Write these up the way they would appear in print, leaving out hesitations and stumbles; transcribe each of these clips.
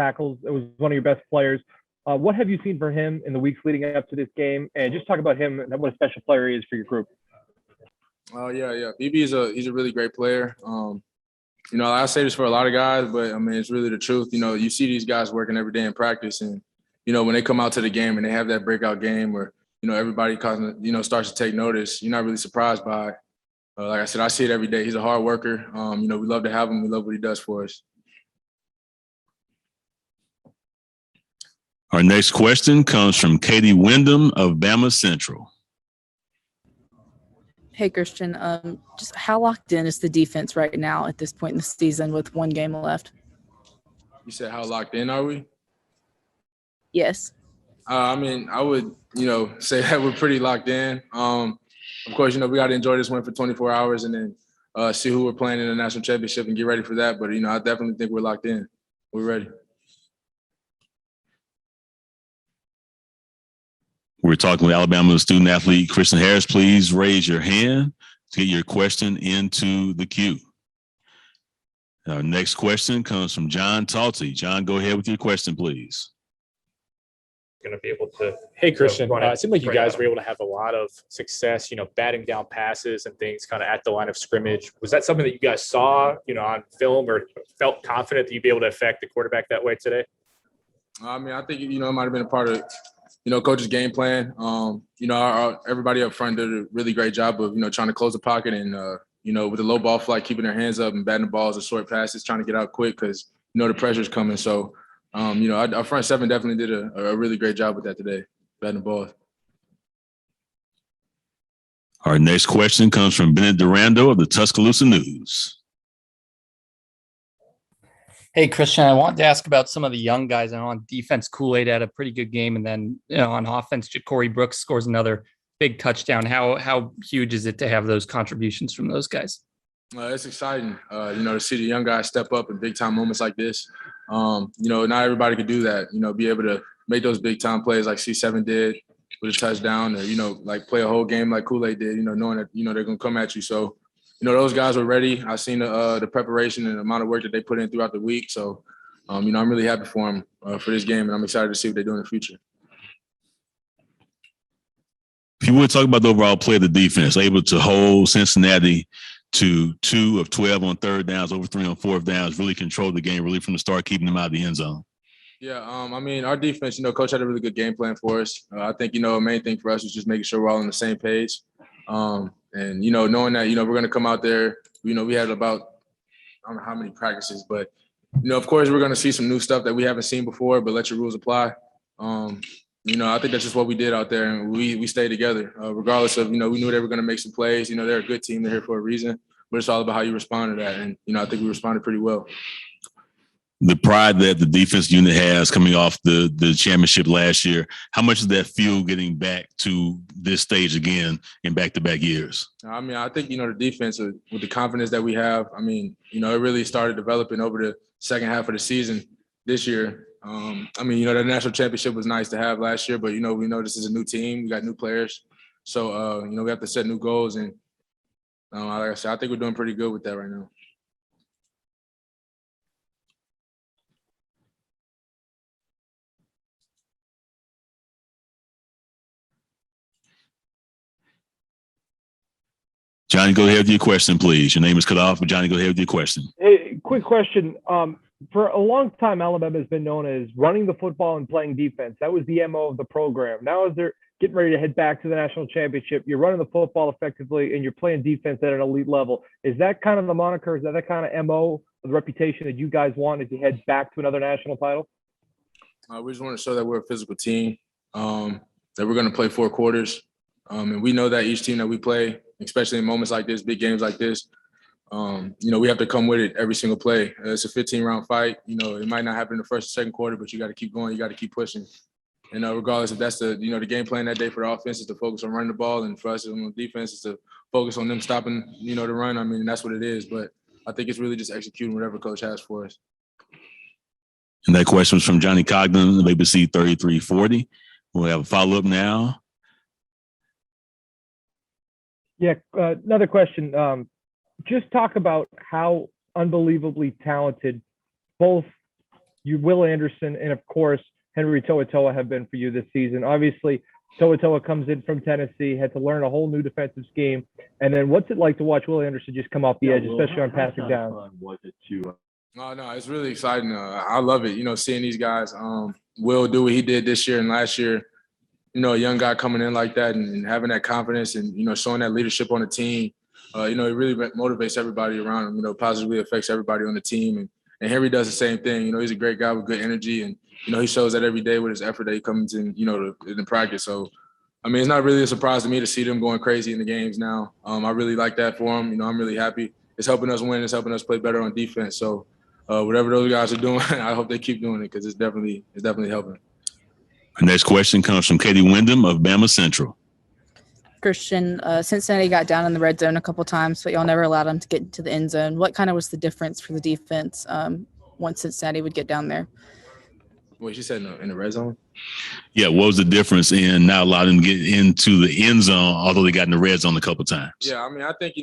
tackles. It was one of your best players. What have you seen for him in the weeks leading up to this game? And just talk about him and what a special player he is for your group. Oh, yeah. BB he's a really great player. I say this for a lot of guys, but, I mean, it's really the truth. You see these guys working every day in practice, and, when they come out to the game and they have that breakout game where, everybody starts to take notice, you're not really surprised by it. Like I said, I see it every day. He's a hard worker. We love to have him. We love what he does for us. Our next question comes from Katie Wyndham of Bama Central. Hey, Christian, just how locked in is the defense right now at this point in the season with one game left? You said how locked in are we? Yes. I would, say that we're pretty locked in. Of course, we got to enjoy this one for 24 hours and then see who we're playing in the national championship and get ready for that. But, I definitely think we're locked in. We're ready. We're talking with Alabama student athlete Christian Harris. Please raise your hand to get your question into the queue. Our next question comes from John Talty. John, go ahead with your question, please. Going to be able to. Hey, Christian. It seemed like you guys were able to have a lot of success, batting down passes and things kind of at the line of scrimmage. Was that something that you guys saw, on film, or felt confident that you'd be able to affect the quarterback that way today? I think, it might have been a part of coach's game plan. Everybody up front did a really great job of, trying to close the pocket and, with the low ball flight, keeping their hands up and batting the balls or short passes, trying to get out quick because, the pressure's coming. So, our front seven definitely did a really great job with that today, batting the balls. Our next question comes from Bennett Durando of the Tuscaloosa News. Hey, Christian, I wanted to ask about some of the young guys. I know on defense, Kool-Aid had a pretty good game. And then on offense, Corey Brooks scores another big touchdown. How huge is it to have those contributions from those guys? It's exciting, to see the young guys step up in big-time moments like this. Not everybody could do that, be able to make those big-time plays like C7 did with a touchdown or, play a whole game like Kool-Aid did, knowing that, they're going to come at you. So, those guys were ready. I've seen the preparation and the amount of work that they put in throughout the week. So, I'm really happy for them for this game, and I'm excited to see what they do in the future. If you would talk about the overall play of the defense, able to hold Cincinnati to 2 of 12 on third downs, over 3 on fourth downs, really controlled the game, really from the start, keeping them out of the end zone. Yeah, our defense, coach had a really good game plan for us. I think, a main thing for us was just making sure we're all on the same page. And, knowing that, we're going to come out there, we had about, I don't know how many practices, but, of course, we're going to see some new stuff that we haven't seen before, but let your rules apply. I think that's just what we did out there, and we stayed together, regardless of, we knew they were going to make some plays. They're a good team. They're here for a reason, but it's all about how you respond to that. And, I think we responded pretty well. The pride that the defense unit has coming off the championship last year, how much is that fuel getting back to this stage again in back-to-back years? I think, the defense with the confidence that we have, it really started developing over the second half of the season this year. The national championship was nice to have last year, but, we know this is a new team. We got new players. So, we have to set new goals. And like I said, I think we're doing pretty good with that right now. Johnny, go ahead with your question, please. Your name is cut off, but Johnny, go ahead with your question. Hey, quick question. For a long time, Alabama has been known as running the football and playing defense. That was the MO of the program. Now, as they're getting ready to head back to the national championship, you're running the football effectively and you're playing defense at an elite level. Is that kind of the moniker? Is that kind of MO, the reputation that you guys want as you head back to another national title? We just want to show that we're a physical team, that we're going to play 4 quarters. And we know that each team that we play, especially in moments like this, big games like this, we have to come with it every single play. It's a 15-round fight. It might not happen in the first or second quarter, but you got to keep going. You got to keep pushing. And regardless if that's the game plan that day for the offense is to focus on running the ball, and for us on the defense is to focus on them stopping, the run. That's what it is. But I think it's really just executing whatever coach has for us. And that question was from Johnny Cogden of ABC 3340. We'll have a follow-up now. Yeah, another question. Just talk about how unbelievably talented both you, Will Anderson, and of course, Henry To'oTo'o have been for you this season. Obviously, To'oTo'o comes in from Tennessee, had to learn a whole new defensive scheme. And then what's it like to watch Will Anderson just come off the edge, especially on passing down? No, it's really exciting. I love it, seeing these guys. Will do what he did this year and last year. A young guy coming in like that and having that confidence and, showing that leadership on the team. It really motivates everybody around him, positively affects everybody on the team. And Henry does the same thing. He's a great guy with good energy. And, he shows that every day with his effort that he comes in, in practice. So, it's not really a surprise to me to see them going crazy in the games now. I really like that for them. I'm really happy. It's helping us win. It's helping us play better on defense. So, whatever those guys are doing, I hope they keep doing it because it's definitely helping. Our next question comes from Katie Wyndham of Bama Central. Christian, Cincinnati got down in the red zone a couple times, but y'all never allowed them to get into the end zone. What kind of was the difference for the defense once Cincinnati would get down there? Wait, you said in the red zone? Yeah, what was the difference in not allowing them to get into the end zone, although they got in the red zone a couple times? Yeah, I think,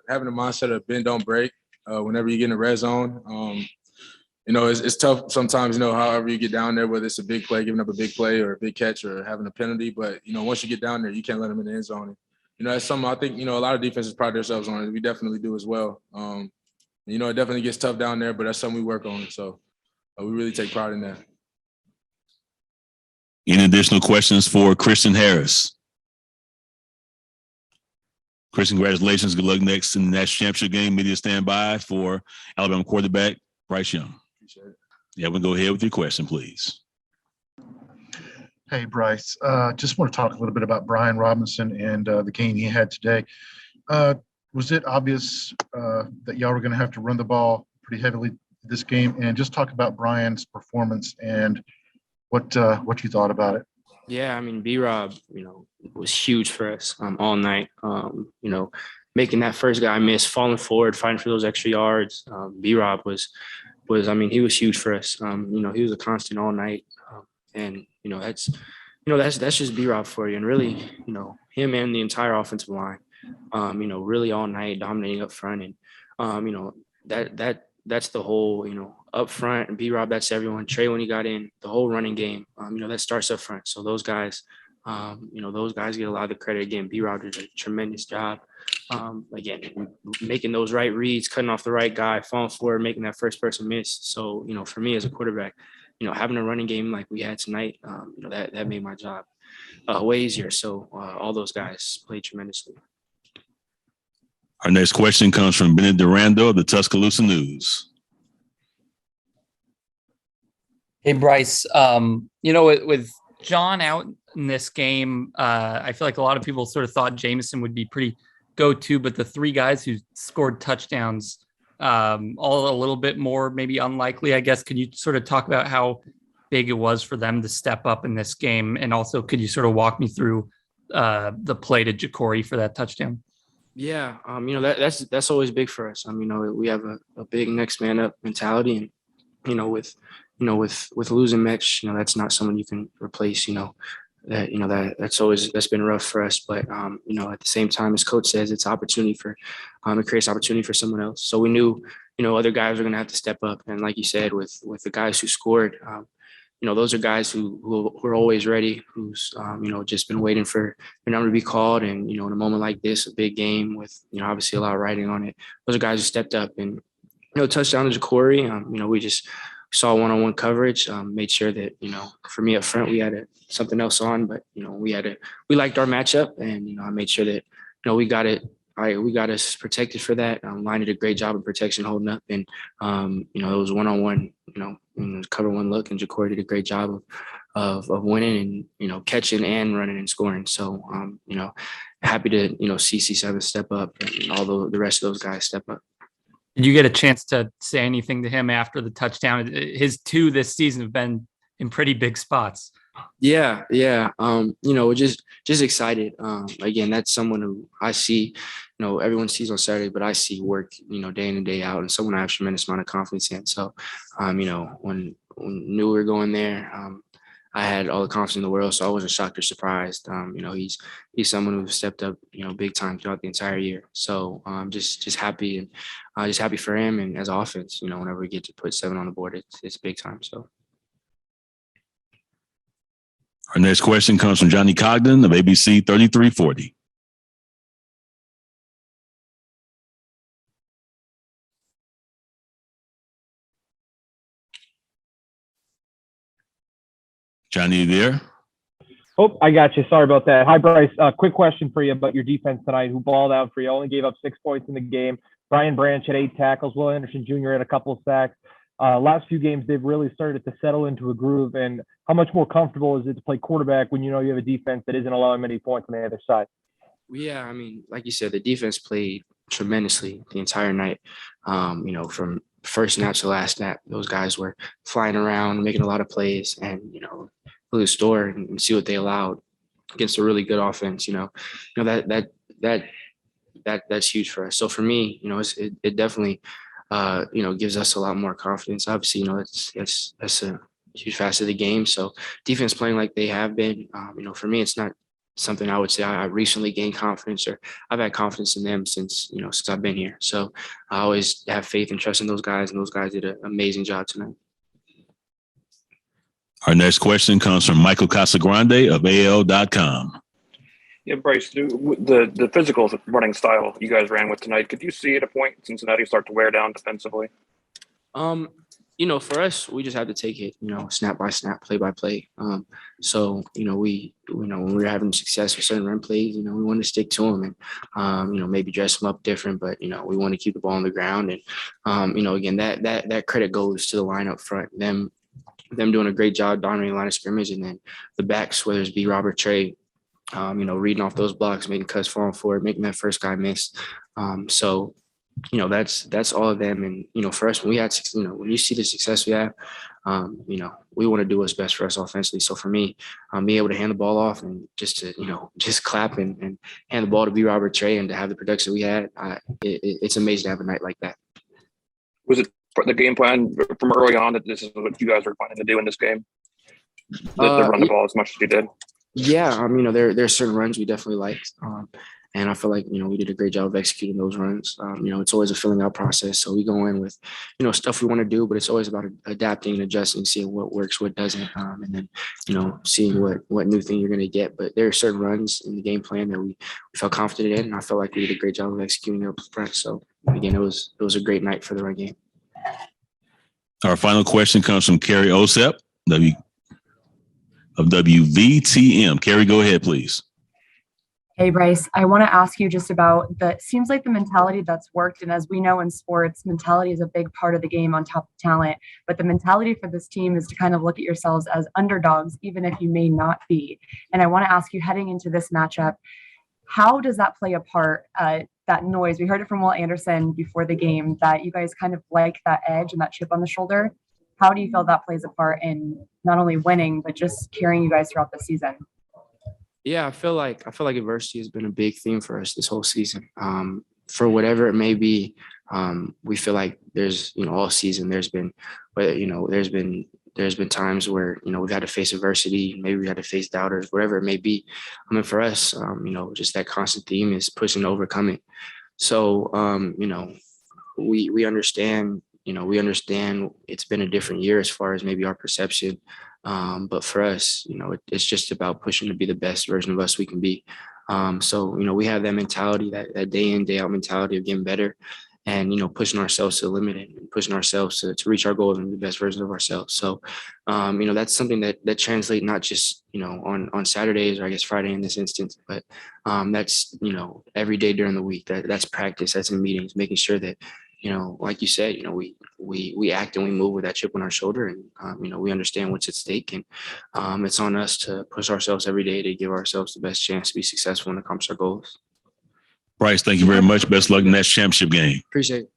having the mindset of bend, don't break whenever you get in the red zone. It's tough sometimes, however you get down there, whether it's a big play, giving up a big play or a big catch or having a penalty. But, once you get down there, you can't let them in the end zone. And, that's something I think, a lot of defenses pride themselves on it. We definitely do as well. It definitely gets tough down there, but that's something we work on. So we really take pride in that. Any additional questions for Christian Harris? Christian, congratulations. Good luck next in the national championship game. Media stand by for Alabama quarterback Bryce Young. Appreciate it. Yeah, we'll go ahead with your question, please. Hey, Bryce. Just want to talk a little bit about Brian Robinson and the game he had today. Was it obvious that y'all were going to have to run the ball pretty heavily this game? And just talk about Brian's performance and what you thought about it. Yeah, B-Rob, was huge for us all night. Making that first guy miss, falling forward, fighting for those extra yards. B-Rob was he was huge for us. He was a constant all night. And that's just B-Rob for you. And really, him and the entire offensive line, really all night dominating up front. And, that's the whole, up front, and B-Rob, that's everyone. Trey, when he got in, the whole running game, that starts up front. So those guys, those guys get a lot of the credit. Again, B-Rob did a tremendous job. Again, making those right reads, cutting off the right guy, falling forward, making that first person miss. So, for me as a quarterback, having a running game like we had tonight, that made my job way easier. So all those guys played tremendously. Our next question comes from Bennett Durando of the Tuscaloosa News. Hey, Bryce, with John out in this game, I feel like a lot of people sort of thought Jameson would be pretty go-to, but the three guys who scored touchdowns, all a little bit more maybe unlikely, I guess. Could you sort of talk about how big it was for them to step up in this game? And also, could you sort of walk me through the play to Jacory for that touchdown? Yeah, that's always big for us. We have a big next man up mentality, and with losing Mitch, that's not someone you can replace. That's been rough for us. But at the same time, as Coach says, it's opportunity for it creates opportunity for someone else. So we knew other guys are going to have to step up, and like you said, with the guys who scored. Those are guys who are always ready, who's, just been waiting for their number to be called. And, in a moment like this, a big game with, obviously a lot of writing on it, those are guys who stepped up and, touchdown to Jacory. We just saw one-on-one coverage, made sure that, for me up front, we had something else on, but, we liked our matchup, and, I made sure that, we got it. We got us protected for that. Line did a great job of protection, holding up, and it was one-on-one. Cover one look, and Jacory did a great job of winning and catching and running and scoring. So happy to see C7 step up and all the rest of those guys step up. Did you get a chance to say anything to him after the touchdown? His two this season have been in pretty big spots. Yeah. Just excited. Again, that's someone who I see, everyone sees on Saturday, but I see work, day in and day out, and someone I have a tremendous amount of confidence in. So, when knew we were going there, I had all the confidence in the world, so I wasn't shocked or surprised. He's someone who stepped up, big time throughout the entire year. So just happy and just happy for him. And as offense, whenever we get to put 7 on the board, it's big time. So. Our next question comes from Johnny Cogden of ABC 3340. Johnny, you there? Oh, I got you. Sorry about that. Hi, Bryce. Quick question for you about your defense tonight. Who balled out for you? Only gave up 6 points in the game. Brian Branch had 8 tackles. Will Anderson Jr. had a couple of sacks. Last few games, they've really started to settle into a groove. And how much more comfortable is it to play quarterback when you have a defense that isn't allowing many points on the other side? Yeah, I mean, like you said, the defense played tremendously the entire night. From first snap to last snap, those guys were flying around, making a lot of plays, and look at the store and see what they allowed against a really good offense. That's huge for us. So for me, it definitely gives us a lot more confidence. Obviously, that's a huge facet of the game. So defense playing like they have been, for me, it's not something I would say I recently gained confidence, or I've had confidence in them since I've been here. So I always have faith and trust in those guys, and those guys did an amazing job tonight. Our next question comes from Michael Casagrande of AL.com. Yeah, Bryce, the physical running style you guys ran with tonight, could you see at a point Cincinnati start to wear down defensively? For us, we just have to take it, snap by snap, play by play. So when we're having success with certain run plays, we want to stick to them and, maybe dress them up different, but, we want to keep the ball on the ground. And, again, that credit goes to the line up front, them doing a great job dominating the line of scrimmage, and then the backs, whether it's B. Robert, Trey, reading off those blocks, making cuts, falling forward, making that first guy miss. So that's all of them. And, for us, when we had, when you see the success we have, we want to do what's best for us offensively. So for me, being able to hand the ball off and just to, just clap and hand the ball to B. Robert, Trey, and to have the production we had, it's amazing to have a night like that. Was it the game plan from early on that this is what you guys were planning to do in this game? To run the ball as much as you did? Yeah, there are certain runs we definitely liked. And I feel like, we did a great job of executing those runs. It's always a filling out process. So we go in with, stuff we want to do, but it's always about adapting and adjusting, seeing what works, what doesn't, and then, seeing what new thing you're going to get. But there are certain runs in the game plan that we felt confident in, and I felt like we did a great job of executing up front. So again, it was a great night for the run game. Our final question comes from Kerry Osep of WVTM. Kerry, go ahead, please. Hey, Bryce, I want to ask you just about seems like the mentality that's worked. And as we know in sports, mentality is a big part of the game on top of talent. But the mentality for this team is to kind of look at yourselves as underdogs, even if you may not be. And I want to ask you, heading into this matchup, how does that play a part? That noise, we heard it from Will Anderson before the game, that you guys kind of like that edge and that chip on the shoulder. How do you feel that plays a part in not only winning, but just carrying you guys throughout the season? Yeah, I feel like adversity has been a big theme for us this whole season. For whatever it may be, we feel like there's, all season there's been times where, we've had to face adversity, maybe we had to face doubters, whatever it may be. I mean, for us, just that constant theme is pushing to overcome it. So, we understand, it's been a different year as far as maybe our perception. But for us, it's just about pushing to be the best version of us we can be. So, we have that mentality, that day in, day out mentality of getting better and, pushing ourselves to the limit and pushing ourselves to reach our goals and be the best version of ourselves. So, that's something that translates not just, on Saturdays or I guess Friday in this instance, but that's, every day during the week. That's practice, that's in meetings, making sure that, like you said, we act and we move with that chip on our shoulder, and we understand what's at stake, and it's on us to push ourselves every day to give ourselves the best chance to be successful and accomplish our goals. Bryce, thank you very much. Best luck in that championship game. Appreciate it.